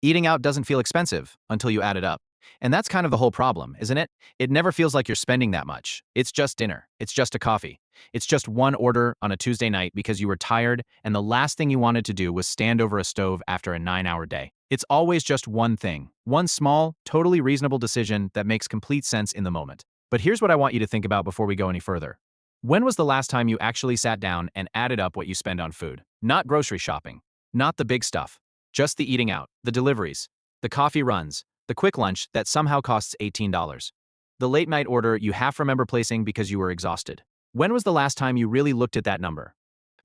Eating out doesn't feel expensive until you add it up. And that's kind of the whole problem, isn't it? It never feels like you're spending that much. It's just dinner. It's just a coffee. It's just one order on a Tuesday night because you were tired and the last thing you wanted to do was stand over a stove after a 9-hour day. It's always just one thing, one small, totally reasonable decision that makes complete sense in the moment. But here's what I want you to think about before we go any further. When was the last time you actually sat down and added up what you spend on food? Not grocery shopping, not the big stuff, just the eating out, the deliveries, the coffee runs, the quick lunch that somehow costs $18. The late night order you half remember placing because you were exhausted. When was the last time you really looked at that number?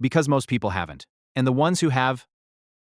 Because most people haven't. And the ones who have,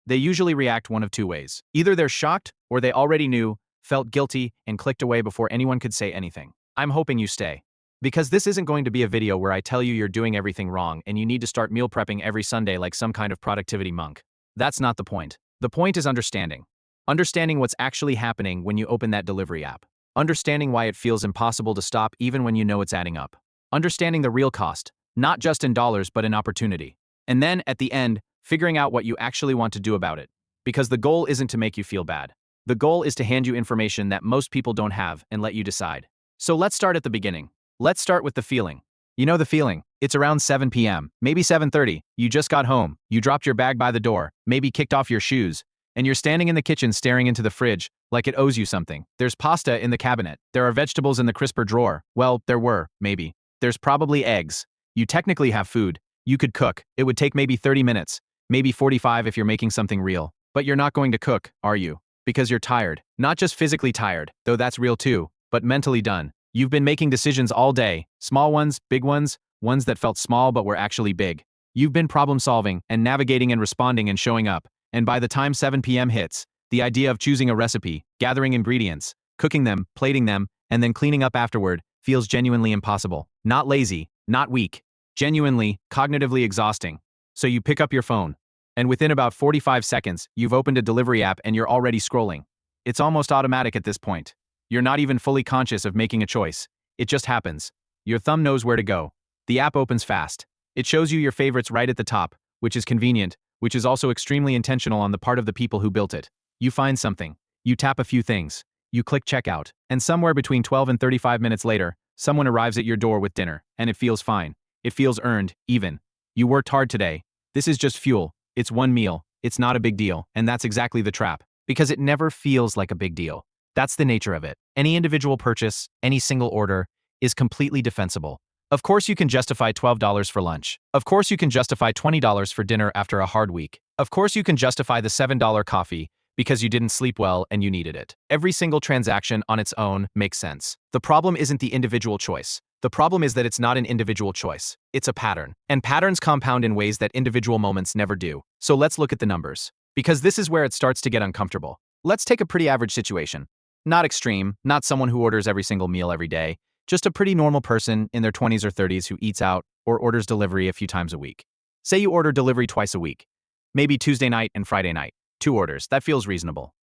they usually react one of two ways. Either they're shocked or they already knew, felt guilty, and clicked away before anyone could say anything. I'm hoping you stay. Because this isn't going to be a video where I tell you you're doing everything wrong and you need to start meal prepping every Sunday like some kind of productivity monk. That's not the point. The point is understanding. Understanding what's actually happening when you open that delivery app. Understanding why it feels impossible to stop even when you know it's adding up. Understanding the real cost, not just in dollars but in opportunity. And then, at the end, figuring out what you actually want to do about it. Because the goal isn't to make you feel bad. The goal is to hand you information that most people don't have and let you decide. So let's start at the beginning. Let's start with the feeling. You know the feeling. It's around 7 p.m., maybe 7:30. You just got home. You dropped your bag by the door, maybe kicked off your shoes, and you're standing in the kitchen staring into the fridge like it owes you something. There's pasta in the cabinet. There are vegetables in the crisper drawer. Well, there were, maybe. There's probably eggs. You technically have food. You could cook. It would take maybe 30 minutes, maybe 45 if you're making something real. But you're not going to cook, are you? Because you're tired. Not just physically tired, though that's real too, but mentally done. You've been making decisions all day. Small ones, big ones, ones that felt small but were actually big. You've been problem solving and navigating and responding and showing up. And by the time 7 p.m. hits, the idea of choosing a recipe, gathering ingredients, cooking them, plating them, and then cleaning up afterward feels genuinely impossible. Not lazy, not weak. Genuinely, cognitively exhausting. So you pick up your phone. And within about 45 seconds, you've opened a delivery app and you're already scrolling. It's almost automatic at this point. You're not even fully conscious of making a choice. It just happens. Your thumb knows where to go. The app opens fast. It shows you your favorites right at the top, which is convenient, which is also extremely intentional on the part of the people who built it. You find something. You tap a few things. You click checkout. And somewhere between 12 and 35 minutes later, someone arrives at your door with dinner, and it feels fine. It feels earned, even. You worked hard today. This is just fuel. It's one meal. It's not a big deal. And that's exactly the trap. Because it never feels like a big deal. That's the nature of it. Any individual purchase, any single order, is completely defensible. Of course you can justify $12 for lunch. Of course you can justify $20 for dinner after a hard week. Of course you can justify the $7 coffee because you didn't sleep well and you needed it. Every single transaction on its own makes sense. The problem isn't the individual choice. The problem is that it's not an individual choice. It's a pattern. And patterns compound in ways that individual moments never do. So let's look at the numbers. Because this is where it starts to get uncomfortable. Let's take a pretty average situation. Not extreme, not someone who orders every single meal every day, just a pretty normal person in their 20s or 30s who eats out or orders delivery a few times a week. Say you order delivery twice a week. Maybe Tuesday night and Friday night. 2 orders, that feels reasonable.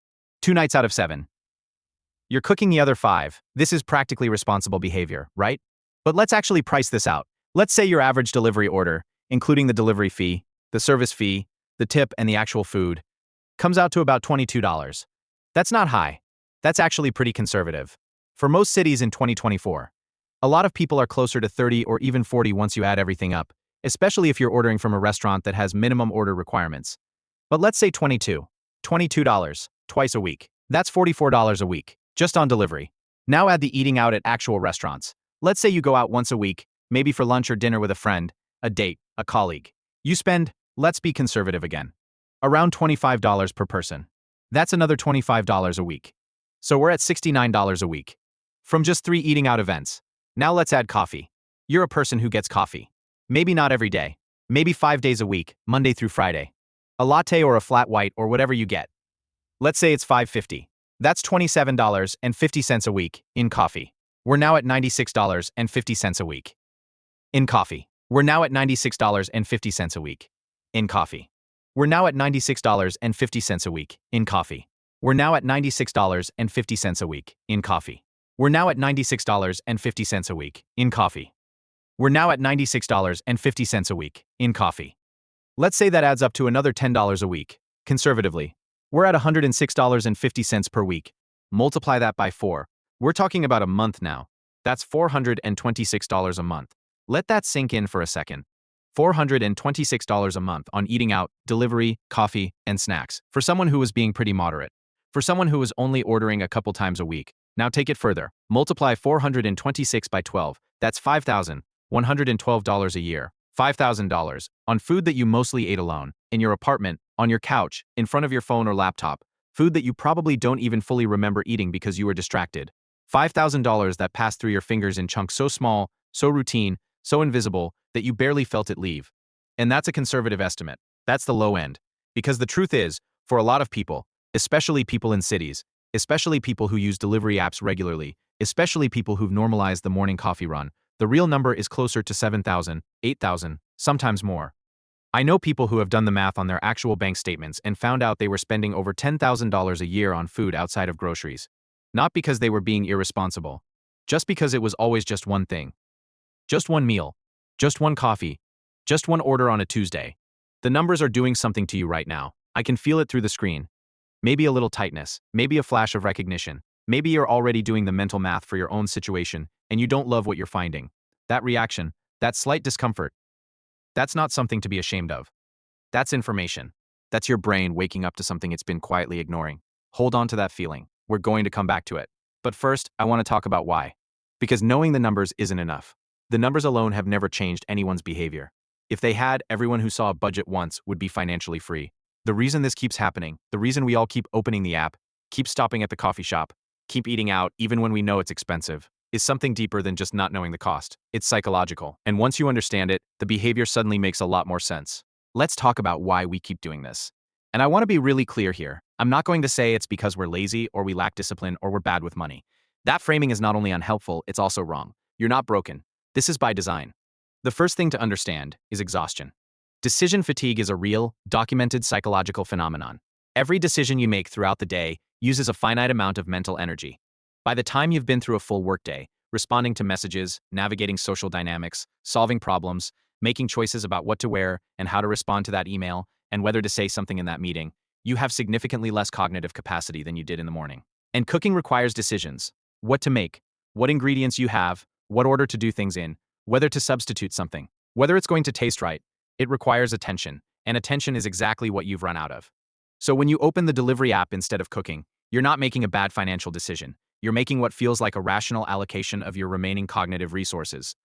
2 nights out of 7. You're cooking the other 5. This is practically responsible behavior, right? But let's actually price this out. Let's say your average delivery order, including the delivery fee, the service fee, the tip, and the actual food, comes out to about $22. That's not high. That's actually pretty conservative. For most cities in 2024, a lot of people are closer to 30 or even 40 once you add everything up, especially if you're ordering from a restaurant that has minimum order requirements. But let's say $22 twice a week. That's $44 a week, just on delivery. Now add the eating out at actual restaurants. Let's say you go out once a week, maybe for lunch or dinner with a friend, a date, a colleague. You spend, let's be conservative again, around $25 per person. That's another $25 a week. So we're at $69 a week. From just 3 eating out events. Now let's add coffee. You're a person who gets coffee. Maybe not every day. Maybe 5 days a week, Monday through Friday. A latte or a flat white or whatever you get. Let's say it's $5.50. That's $27.50 a week in coffee. We're now at $96.50 a week. In coffee. We're now at $96.50 a week. In coffee. We're now at $96.50 a week. In coffee. We're now at $96.50 a week. In coffee. We're now at $96.50 a week. In coffee. We're now at $96.50 a week. In coffee. Let's say that adds up to another $10 a week, conservatively. We're at $106.50 per week. Multiply that by 4. We're talking about a month now. That's $426 a month. Let that sink in for a second. $426 a month on eating out, delivery, coffee, and snacks, for someone who was being pretty moderate. For someone who was only ordering a couple times a week. Now take it further. Multiply 426 by 12. That's $5,112 a year. $5,000 on food that you mostly ate alone, in your apartment, on your couch, in front of your phone or laptop, food that you probably don't even fully remember eating because you were distracted. $5,000 that passed through your fingers in chunks so small, so routine, so invisible that you barely felt it leave. And that's a conservative estimate. That's the low end. Because the truth is, for a lot of people, especially people in cities, especially people who use delivery apps regularly, especially people who've normalized the morning coffee run, the real number is closer to 7,000, 8,000, sometimes more. I know people who have done the math on their actual bank statements and found out they were spending over $10,000 a year on food outside of groceries. Not because they were being irresponsible, just because it was always just one thing. Just one meal, just one coffee, just one order on a Tuesday. The numbers are doing something to you right now. I can feel it through the screen. Maybe a little tightness, maybe a flash of recognition. Maybe you're already doing the mental math for your own situation and you don't love what you're finding. That reaction, that slight discomfort, that's not something to be ashamed of. That's information. That's your brain waking up to something it's been quietly ignoring. Hold on to that feeling. We're going to come back to it. But first, I want to talk about why. Because knowing the numbers isn't enough. The numbers alone have never changed anyone's behavior. If they had, everyone who saw a budget once would be financially free. The reason this keeps happening, the reason we all keep opening the app, keep stopping at the coffee shop, keep eating out even when we know it's expensive, is something deeper than just not knowing the cost. It's psychological. And once you understand it, the behavior suddenly makes a lot more sense. Let's talk about why we keep doing this. And I want to be really clear here. I'm not going to say it's because we're lazy or we lack discipline or we're bad with money. That framing is not only unhelpful, it's also wrong. You're not broken. This is by design. The first thing to understand is exhaustion. Decision fatigue is a real, documented psychological phenomenon. Every decision you make throughout the day uses a finite amount of mental energy. By the time you've been through a full workday, responding to messages, navigating social dynamics, solving problems, making choices about what to wear and how to respond to that email, and whether to say something in that meeting, you have significantly less cognitive capacity than you did in the morning. And cooking requires decisions. What to make, what ingredients you have, what order to do things in, whether to substitute something, whether it's going to taste right. It requires attention, and attention is exactly what you've run out of. So when you open the delivery app instead of cooking, you're not making a bad financial decision. You're making what feels like a rational allocation of your remaining cognitive resources.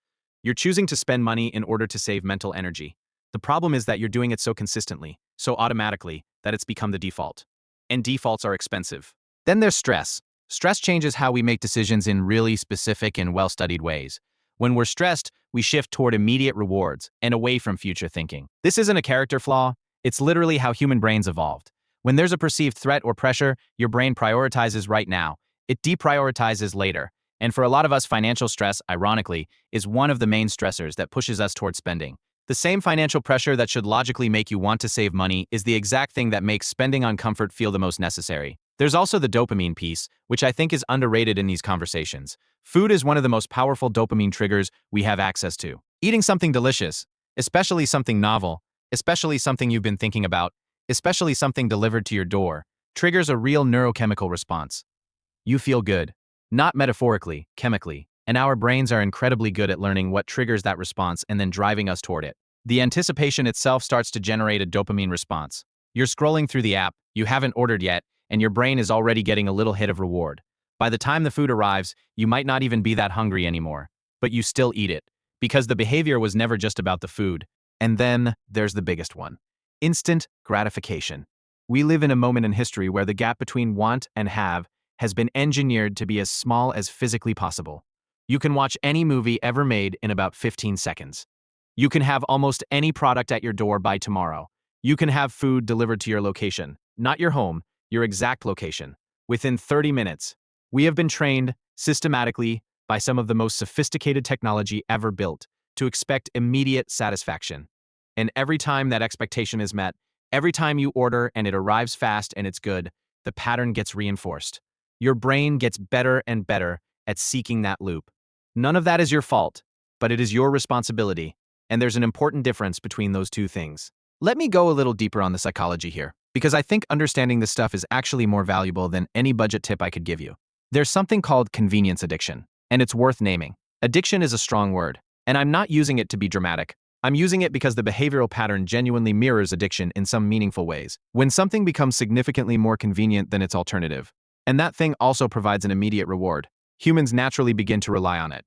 You're choosing to spend money in order to save mental energy. The problem is that you're doing it so consistently, so automatically, that it's become the default. And defaults are expensive. Then there's stress. Stress changes how we make decisions in really specific and well-studied ways. When we're stressed, we shift toward immediate rewards and away from future thinking. This isn't a character flaw. It's literally how human brains evolved. When there's a perceived threat or pressure, your brain prioritizes right now. It deprioritizes later. And for a lot of us, financial stress, ironically, is one of the main stressors that pushes us toward spending. The same financial pressure that should logically make you want to save money is the exact thing that makes spending on comfort feel the most necessary. There's also the dopamine piece, which I think is underrated in these conversations. Food is one of the most powerful dopamine triggers we have access to. Eating something delicious, especially something novel, especially something you've been thinking about, especially something delivered to your door, triggers a real neurochemical response. You feel good. Not metaphorically, chemically. And our brains are incredibly good at learning what triggers that response and then driving us toward it. The anticipation itself starts to generate a dopamine response. You're scrolling through the app, you haven't ordered yet, and your brain is already getting a little hit of reward. By the time the food arrives, you might not even be that hungry anymore, but you still eat it, because the behavior was never just about the food. And then there's the biggest one. Instant gratification. We live in a moment in history where the gap between want and have has been engineered to be as small as physically possible. You can watch any movie ever made in about 15 seconds. You can have almost any product at your door by tomorrow. You can have food delivered to your location, not your home, your exact location, within 30 minutes. We have been trained, systematically, by some of the most sophisticated technology ever built, to expect immediate satisfaction. And every time that expectation is met, every time you order and it arrives fast and it's good, the pattern gets reinforced. Your brain gets better and better at seeking that loop. None of that is your fault, but it is your responsibility, and there's an important difference between those two things. Let me go a little deeper on the psychology here. because I think understanding this stuff is actually more valuable than any budget tip I could give you. There's something called convenience addiction, and it's worth naming. Addiction is a strong word, and I'm not using it to be dramatic. I'm using it because the behavioral pattern genuinely mirrors addiction in some meaningful ways. When something becomes significantly more convenient than its alternative, and that thing also provides an immediate reward, humans naturally begin to rely on it.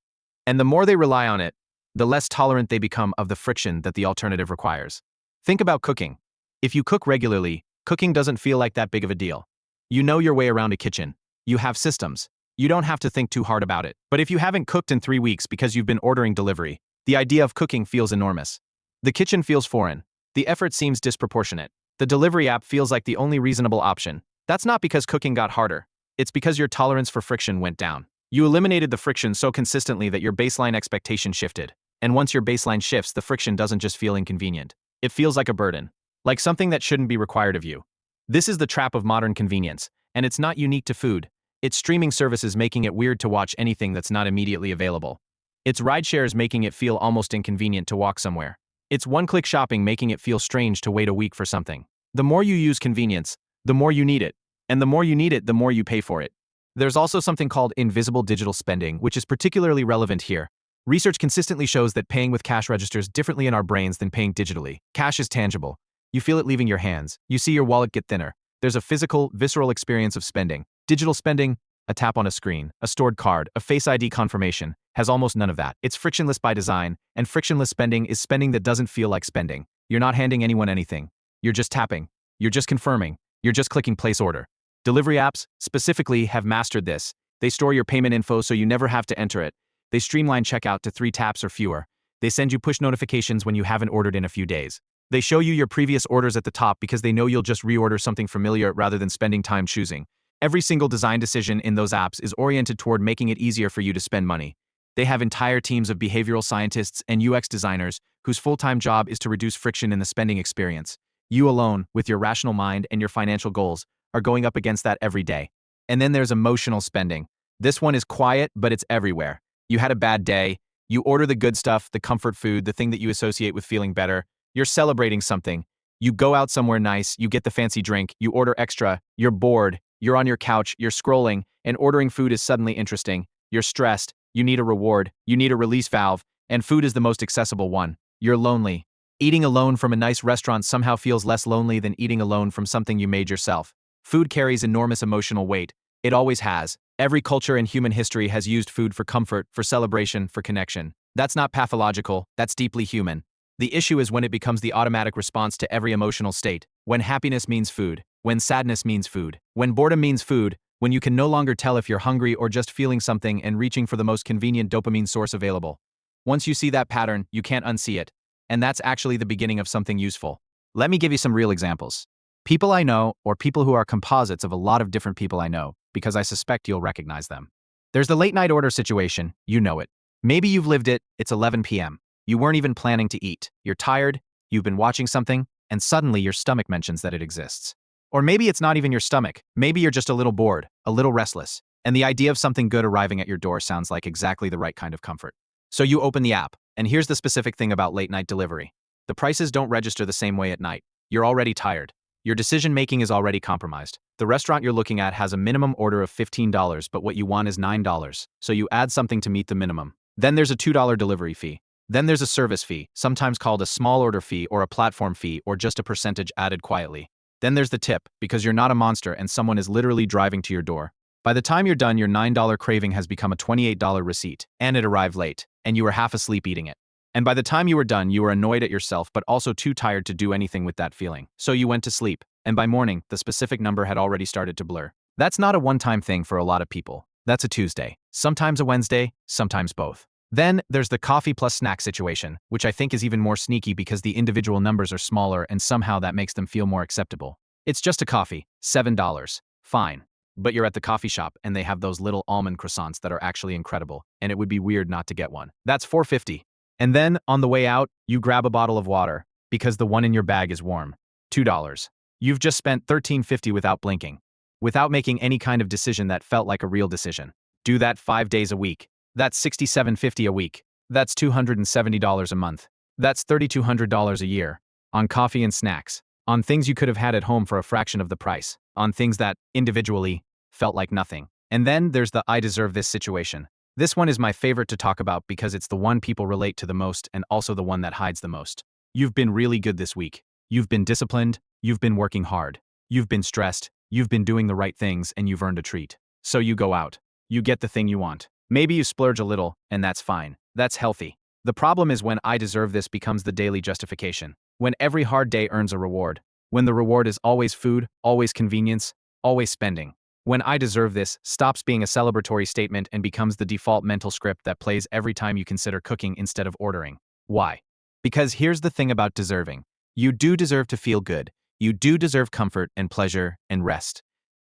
And the more they rely on it, the less tolerant they become of the friction that the alternative requires. Think about cooking. If you cook regularly, cooking doesn't feel like that big of a deal. You know your way around a kitchen. You have systems. You don't have to think too hard about it. But if you haven't cooked in 3 weeks because you've been ordering delivery, the idea of cooking feels enormous. The kitchen feels foreign. The effort seems disproportionate. The delivery app feels like the only reasonable option. That's not because cooking got harder. It's because your tolerance for friction went down. You eliminated the friction so consistently that your baseline expectation shifted. And once your baseline shifts, the friction doesn't just feel inconvenient. It feels like a burden, like something that shouldn't be required of you. This is the trap of modern convenience, and it's not unique to food. It's streaming services making it weird to watch anything that's not immediately available. It's rideshares making it feel almost inconvenient to walk somewhere. It's one-click shopping making it feel strange to wait a week for something. The more you use convenience, the more you need it. And the more you need it, the more you pay for it. There's also something called invisible digital spending, which is particularly relevant here. Research consistently shows that paying with cash registers differently in our brains than paying digitally. Cash is tangible. You feel it leaving your hands. You see your wallet get thinner. There's a physical, visceral experience of spending. Digital spending, a tap on a screen, a stored card, a Face ID confirmation, has almost none of that. It's frictionless by design, and frictionless spending is spending that doesn't feel like spending. You're not handing anyone anything. You're just tapping. You're just confirming. You're just clicking place order. Delivery apps, specifically, have mastered this. They store your payment info so you never have to enter it. They streamline checkout to 3 taps or fewer. They send you push notifications when you haven't ordered in a few days. They show you your previous orders at the top because they know you'll just reorder something familiar rather than spending time choosing. Every single design decision in those apps is oriented toward making it easier for you to spend money. They have entire teams of behavioral scientists and UX designers whose full-time job is to reduce friction in the spending experience. You alone, with your rational mind and your financial goals, are going up against that every day. And then there's emotional spending. This one is quiet, but it's everywhere. You had a bad day. You order the good stuff, the comfort food, the thing that you associate with feeling better. You're celebrating something. You go out somewhere nice, you get the fancy drink, you order extra, you're bored, you're on your couch, you're scrolling, and ordering food is suddenly interesting. You're stressed, you need a reward, you need a release valve, and food is the most accessible one. You're lonely. Eating alone from a nice restaurant somehow feels less lonely than eating alone from something you made yourself. Food carries enormous emotional weight. It always has. Every culture in human history has used food for comfort, for celebration, for connection. That's not pathological, that's deeply human. The issue is when it becomes the automatic response to every emotional state. When happiness means food. When sadness means food. When boredom means food. When you can no longer tell if you're hungry or just feeling something and reaching for the most convenient dopamine source available. Once you see that pattern, you can't unsee it. And that's actually the beginning of something useful. Let me give you some real examples. People I know, or people who are composites of a lot of different people I know, because I suspect you'll recognize them. There's the late night order situation, you know it. Maybe you've lived it, it's 11 p.m. You weren't even planning to eat. You're tired, you've been watching something, and suddenly your stomach mentions that it exists. Or maybe it's not even your stomach. Maybe you're just a little bored, a little restless, and the idea of something good arriving at your door sounds like exactly the right kind of comfort. So you open the app, and here's the specific thing about late night delivery. The prices don't register the same way at night. You're already tired. Your decision-making is already compromised. The restaurant you're looking at has a minimum order of $15, but what you want is $9, so you add something to meet the minimum. Then there's a $2 delivery fee. Then there's a service fee, sometimes called a small order fee or a platform fee or just a percentage added quietly. Then there's the tip, because you're not a monster and someone is literally driving to your door. By the time you're done, your $9 craving has become a $28 receipt, and it arrived late, and you were half asleep eating it. And by the time you were done, you were annoyed at yourself but also too tired to do anything with that feeling. So you went to sleep, and by morning, the specific number had already started to blur. That's not a one-time thing for a lot of people. That's a Tuesday, sometimes a Wednesday, sometimes both. Then there's the coffee plus snack situation, which I think is even more sneaky because the individual numbers are smaller and somehow that makes them feel more acceptable. It's just a coffee, $7. Fine. But you're at the coffee shop and they have those little almond croissants that are actually incredible, and it would be weird not to get one. That's $4.50. And then, on the way out, you grab a bottle of water, because the one in your bag is warm. $2. You've just spent $13.50 without blinking, without making any kind of decision that felt like a real decision. Do that 5 days a week. That's $67.50 a week. That's $270 a month. That's $3,200 a year. On coffee and snacks. on things you could have had at home for a fraction of the price, on things that, individually, felt like nothing. And then there's the I deserve this situation. This one is my favorite to talk about because it's the one people relate to the most and also the one that hides the most. You've been really good this week. You've been disciplined, you've been working hard. You've been stressed, you've been doing the right things, and you've earned a treat. So you go out. You get the thing you want. Maybe you splurge a little, and that's fine. That's healthy. The problem is when I deserve this becomes the daily justification. When every hard day earns a reward. When the reward is always food, always convenience, always spending. When I deserve this stops being a celebratory statement and becomes the default mental script that plays every time you consider cooking instead of ordering. Why? Because here's the thing about deserving. You do deserve to feel good. You do deserve comfort and pleasure and rest.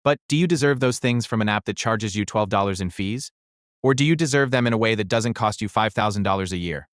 But do you deserve those things from an app that charges you $12 in fees? Or do you deserve them in a way that doesn't cost you $5,000 a year?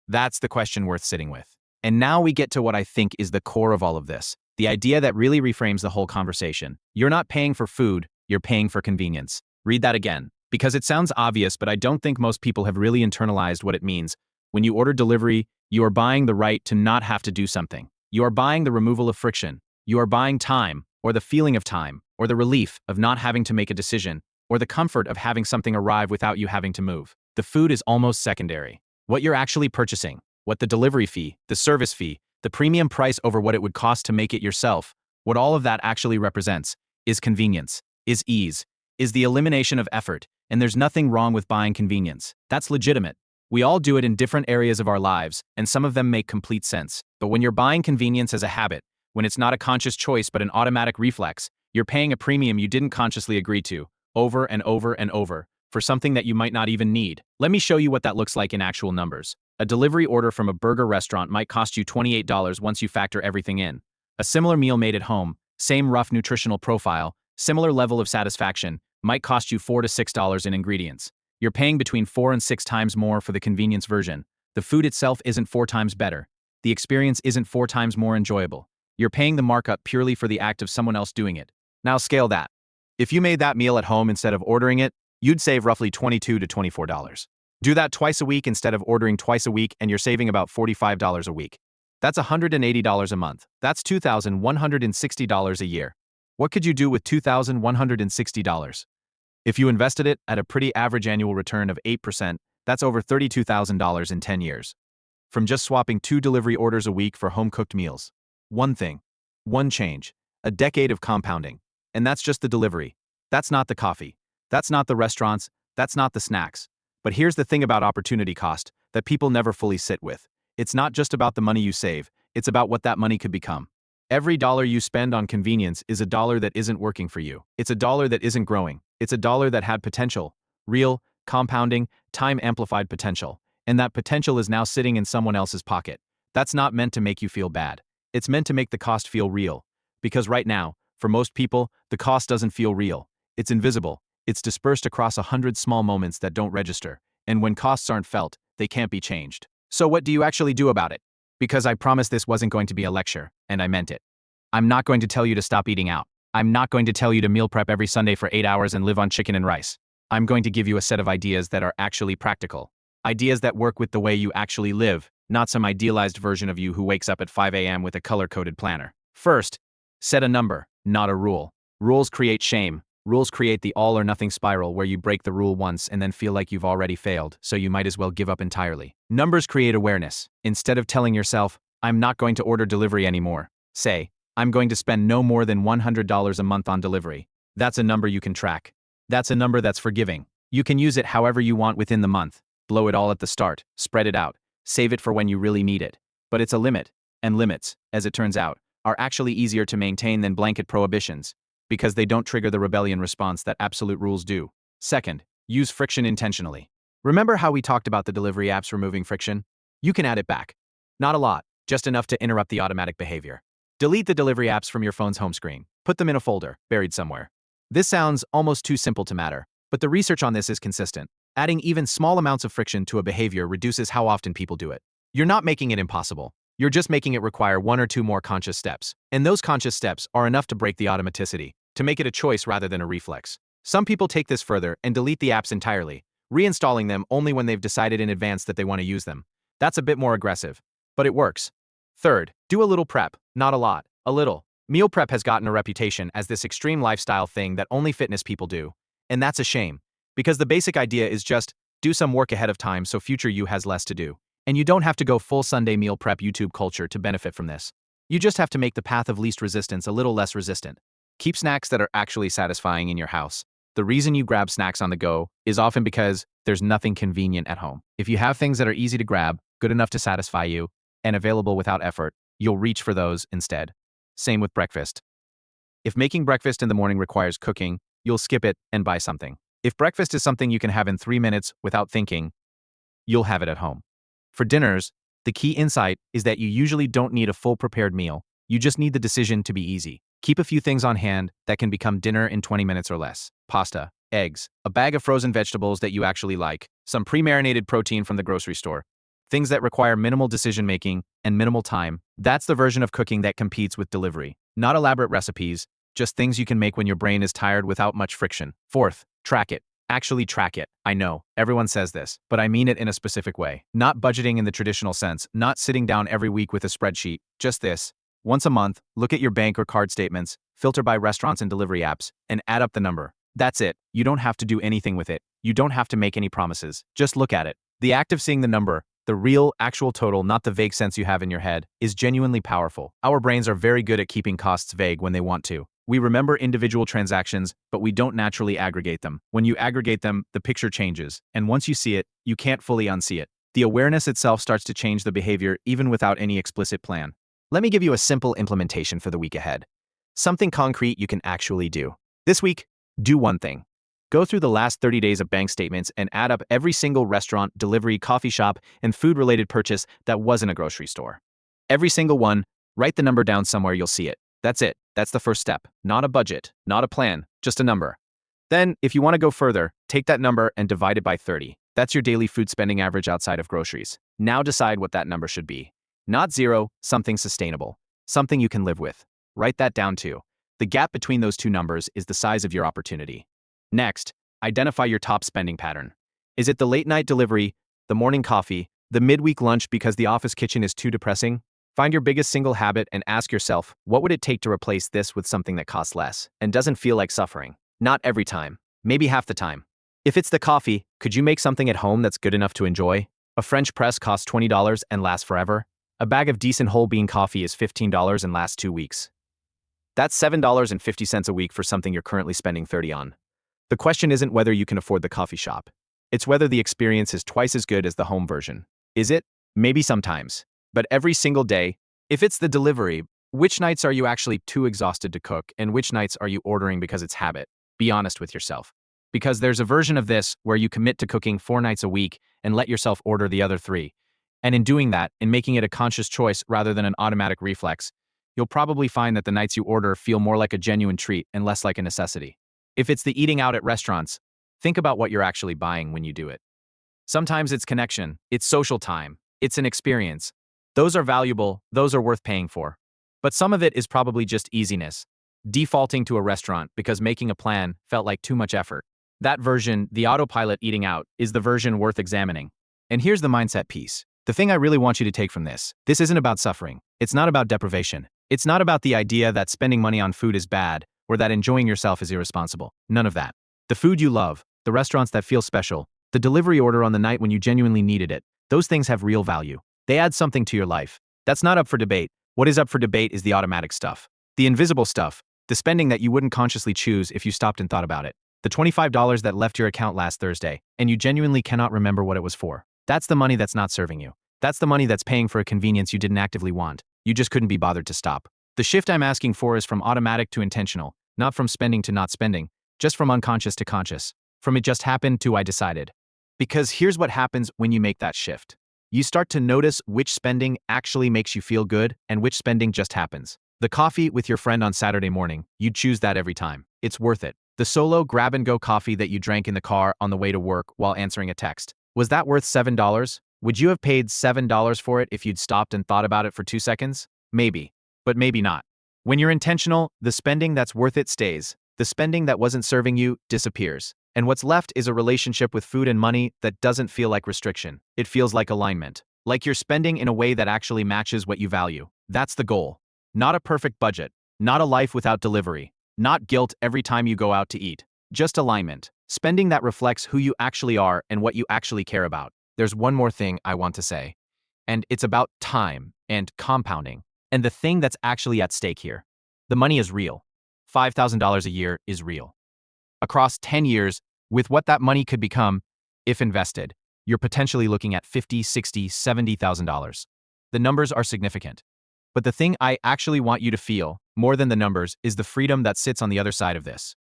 That's the question worth sitting with. And now we get to what I think is the core of all of this. The idea that really reframes the whole conversation. You're not paying for food, you're paying for convenience. Read that again. Because it sounds obvious, but I don't think most people have really internalized what it means. When you order delivery, you are buying the right to not have to do something. You are buying the removal of friction. You are buying time, or the feeling of time, or the relief of not having to make a decision, or the comfort of having something arrive without you having to move. The food is almost secondary. What you're actually purchasing, what the delivery fee, the service fee, the premium price over what it would cost to make it yourself, what all of that actually represents, is convenience, is ease, is the elimination of effort, and there's nothing wrong with buying convenience. That's legitimate. We all do it in different areas of our lives, and some of them make complete sense. But when you're buying convenience as a habit, when it's not a conscious choice but an automatic reflex, you're paying a premium you didn't consciously agree to, over and over and over, for something that you might not even need. Let me show you what that looks like in actual numbers. A delivery order from a burger restaurant might cost you $28 once you factor everything in. A similar meal made at home, same rough nutritional profile, similar level of satisfaction, might cost you $4 to $6 in ingredients. You're paying between 4 and 6 times more for the convenience version. The food itself isn't 4 times better. The experience isn't 4 times more enjoyable. You're paying the markup purely for the act of someone else doing it. Now scale that. If you made that meal at home instead of ordering it, you'd save roughly $22 to $24. Do that twice a week instead of ordering twice a week and you're saving about $45 a week. That's $180 a month. That's $2,160 a year. What could you do with $2,160? If you invested it at a pretty average annual return of 8%, that's over $32,000 in 10 years. From just swapping 2 delivery orders a week for home-cooked meals. One thing. One change. A decade of compounding. And that's just the delivery. That's not the coffee. That's not the restaurants. That's not the snacks. But here's the thing about opportunity cost that people never fully sit with. It's not just about the money you save, it's about what that money could become. Every dollar you spend on convenience is a dollar that isn't working for you. It's a dollar that isn't growing. It's a dollar that had potential, real, compounding, time-amplified potential. And that potential is now sitting in someone else's pocket. That's not meant to make you feel bad. It's meant to make the cost feel real. Because right now, for most people, the cost doesn't feel real. It's invisible. It's dispersed across 100 small moments that don't register. And when costs aren't felt, they can't be changed. So what do you actually do about it? Because I promised this wasn't going to be a lecture, and I meant it. I'm not going to tell you to stop eating out. I'm not going to tell you to meal prep every Sunday for 8 hours and live on chicken and rice. I'm going to give you a set of ideas that are actually practical. Ideas that work with the way you actually live, not some idealized version of you who wakes up at 5 a.m. with a color-coded planner. First, set a number, not a rule. Rules create shame. Rules create the all-or-nothing spiral where you break the rule once and then feel like you've already failed, so you might as well give up entirely. Numbers create awareness. Instead of telling yourself, I'm not going to order delivery anymore, say, I'm going to spend no more than $100 a month on delivery. That's a number you can track. That's a number that's forgiving. You can use it however you want within the month. Blow it all at the start, spread it out, save it for when you really need it. But it's a limit, and limits, as it turns out, are actually easier to maintain than blanket prohibitions, because they don't trigger the rebellion response that absolute rules do. Second, use friction intentionally. Remember how we talked about the delivery apps removing friction? You can add it back. Not a lot, just enough to interrupt the automatic behavior. Delete the delivery apps from your phone's home screen. Put them in a folder, buried somewhere. This sounds almost too simple to matter, but the research on this is consistent. Adding even small amounts of friction to a behavior reduces how often people do it. You're not making it impossible. You're just making it require 1 or 2 more conscious steps. And those conscious steps are enough to break the automaticity, to make it a choice rather than a reflex. Some people take this further and delete the apps entirely, reinstalling them only when they've decided in advance that they want to use them. That's a bit more aggressive, but it works. Third, do a little prep, not a lot. A little. Meal prep has gotten a reputation as this extreme lifestyle thing that only fitness people do. And that's a shame. Because the basic idea is just do some work ahead of time so future you has less to do. And you don't have to go full Sunday meal prep YouTube culture to benefit from this. You just have to make the path of least resistance a little less resistant. Keep snacks that are actually satisfying in your house. The reason you grab snacks on the go is often because there's nothing convenient at home. If you have things that are easy to grab, good enough to satisfy you, and available without effort, you'll reach for those instead. Same with breakfast. If making breakfast in the morning requires cooking, you'll skip it and buy something. If breakfast is something you can have in 3 minutes without thinking, you'll have it at home. For dinners, the key insight is that you usually don't need a full prepared meal. You just need the decision to be easy. Keep a few things on hand that can become dinner in 20 minutes or less. Pasta, eggs, a bag of frozen vegetables that you actually like, some pre-marinated protein from the grocery store. Things that require minimal decision-making and minimal time. That's the version of cooking that competes with delivery. Not elaborate recipes, just things you can make when your brain is tired without much friction. Fourth, track it. Actually track it. I know, everyone says this, but I mean it in a specific way. Not budgeting in the traditional sense, not sitting down every week with a spreadsheet, just this. Once a month, look at your bank or card statements, filter by restaurants and delivery apps, and add up the number. That's it. You don't have to do anything with it. You don't have to make any promises. Just look at it. The act of seeing the number, the real, actual total, not the vague sense you have in your head, is genuinely powerful. Our brains are very good at keeping costs vague when they want to. We remember individual transactions, but we don't naturally aggregate them. When you aggregate them, the picture changes, and once you see it, you can't fully unsee it. The awareness itself starts to change the behavior even without any explicit plan. Let me give you a simple implementation for the week ahead. Something concrete you can actually do. This week, do one thing. Go through the last 30 days of bank statements and add up every single restaurant, delivery, coffee shop, and food-related purchase that wasn't a grocery store. Every single one, write the number down somewhere you'll see it. That's it. That's the first step. Not a budget, not a plan, just a number. Then, if you want to go further, take that number and divide it by 30. That's your daily food spending average outside of groceries. Now decide what that number should be. Not zero, something sustainable. Something you can live with. Write that down too. The gap between those two numbers is the size of your opportunity. Next, identify your top spending pattern. Is it the late night delivery, the morning coffee, the midweek lunch because the office kitchen is too depressing? Find your biggest single habit and ask yourself, what would it take to replace this with something that costs less and doesn't feel like suffering? Not every time, maybe half the time. If it's the coffee, could you make something at home that's good enough to enjoy? A French press costs $20 and lasts forever. A bag of decent whole bean coffee is $15 and lasts 2 weeks. That's $7.50 a week for something you're currently spending $30 on. The question isn't whether you can afford the coffee shop. It's whether the experience is twice as good as the home version. Is it? Maybe sometimes. But every single day, if it's the delivery, which nights are you actually too exhausted to cook and which nights are you ordering because it's habit? Be honest with yourself. Because there's a version of this where you commit to cooking 4 nights a week and let yourself order the other 3. And in doing that, in making it a conscious choice rather than an automatic reflex, you'll probably find that the nights you order feel more like a genuine treat and less like a necessity. If it's the eating out at restaurants, think about what you're actually buying when you do it. Sometimes it's connection, it's social time, it's an experience. Those are valuable, those are worth paying for. But some of it is probably just easiness, defaulting to a restaurant because making a plan felt like too much effort. That version, the autopilot eating out, is the version worth examining. And here's the mindset piece. The thing I really want you to take from this isn't about suffering. It's not about deprivation. It's not about the idea that spending money on food is bad or that enjoying yourself is irresponsible. None of that. The food you love, the restaurants that feel special, the delivery order on the night when you genuinely needed it, those things have real value. They add something to your life. That's not up for debate. What is up for debate is the automatic stuff. The invisible stuff. The spending that you wouldn't consciously choose if you stopped and thought about it. The $25 that left your account last Thursday, and you genuinely cannot remember what it was for. That's the money that's not serving you. That's the money that's paying for a convenience you didn't actively want. You just couldn't be bothered to stop. The shift I'm asking for is from automatic to intentional, not from spending to not spending, just from unconscious to conscious. From it just happened to I decided. Because here's what happens when you make that shift. You start to notice which spending actually makes you feel good and which spending just happens. The coffee with your friend on Saturday morning, you'd choose that every time. It's worth it. The solo grab-and-go coffee that you drank in the car on the way to work while answering a text. Was that worth $7? Would you have paid $7 for it if you'd stopped and thought about it for 2 seconds? Maybe, but maybe not. When you're intentional, the spending that's worth it stays. The spending that wasn't serving you disappears. And what's left is a relationship with food and money that doesn't feel like restriction. It feels like alignment. Like you're spending in a way that actually matches what you value. That's the goal. Not a perfect budget. Not a life without delivery. Not guilt every time you go out to eat. Just alignment. Spending that reflects who you actually are and what you actually care about. There's one more thing I want to say, and it's about time and compounding, and the thing that's actually at stake here. The money is real. $5,000 a year is real. Across 10 years, with what that money could become, if invested, you're potentially looking at $50, $60, $70,000. The numbers are significant. But the thing I actually want you to feel, more than the numbers, is the freedom that sits on the other side of this.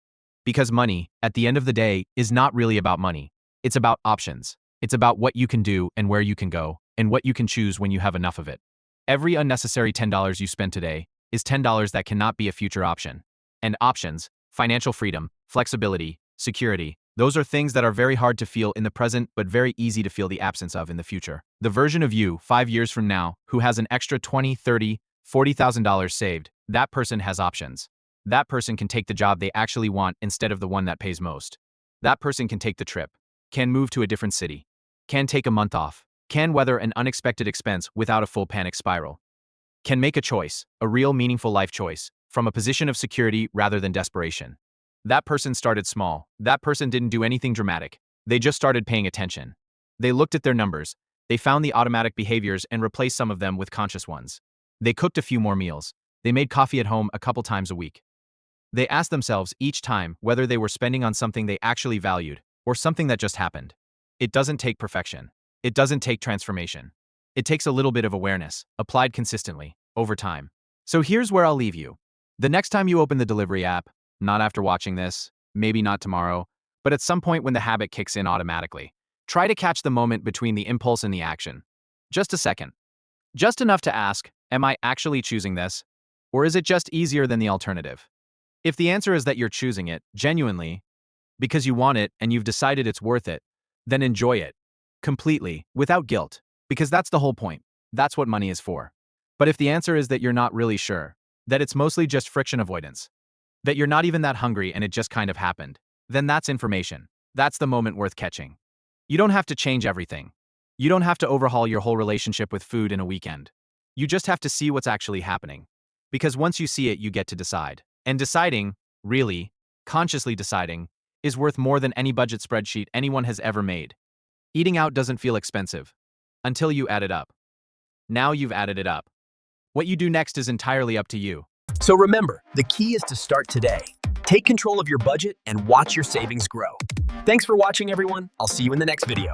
Because money, at the end of the day, is not really about money. It's about options. It's about what you can do and where you can go, and what you can choose when you have enough of it. Every unnecessary $10 you spend today is $10 that cannot be a future option. And options, financial freedom, flexibility, security, those are things that are very hard to feel in the present but very easy to feel the absence of in the future. The version of you 5 years from now who has an extra $20, $30, $40,000 saved, that person has options. That person can take the job they actually want instead of the one that pays most. That person can take the trip, can move to a different city, can take a month off, can weather an unexpected expense without a full panic spiral, can make a choice, a real meaningful life choice, from a position of security rather than desperation. That person started small. That person didn't do anything dramatic. They just started paying attention. They looked at their numbers. They found the automatic behaviors and replaced some of them with conscious ones. They cooked a few more meals. They made coffee at home a couple times a week. They asked themselves each time whether they were spending on something they actually valued or something that just happened. It doesn't take perfection. It doesn't take transformation. It takes a little bit of awareness, applied consistently, over time. So here's where I'll leave you. The next time you open the delivery app, not after watching this, maybe not tomorrow, but at some point when the habit kicks in automatically, try to catch the moment between the impulse and the action. Just a second. Just enough to ask, am I actually choosing this? Or is it just easier than the alternative? If the answer is that you're choosing it, genuinely, because you want it and you've decided it's worth it, then enjoy it. Completely, without guilt. Because that's the whole point. That's what money is for. But if the answer is that you're not really sure, that it's mostly just friction avoidance, that you're not even that hungry and it just kind of happened, then that's information. That's the moment worth catching. You don't have to change everything. You don't have to overhaul your whole relationship with food in a weekend. You just have to see what's actually happening. Because once you see it, you get to decide. And deciding, really, consciously deciding, is worth more than any budget spreadsheet anyone has ever made. Eating out doesn't feel expensive until you add it up. Now you've added it up. What you do next is entirely up to you. So remember, the key is to start today. Take control of your budget and watch your savings grow. Thanks for watching, everyone. I'll see you in the next video.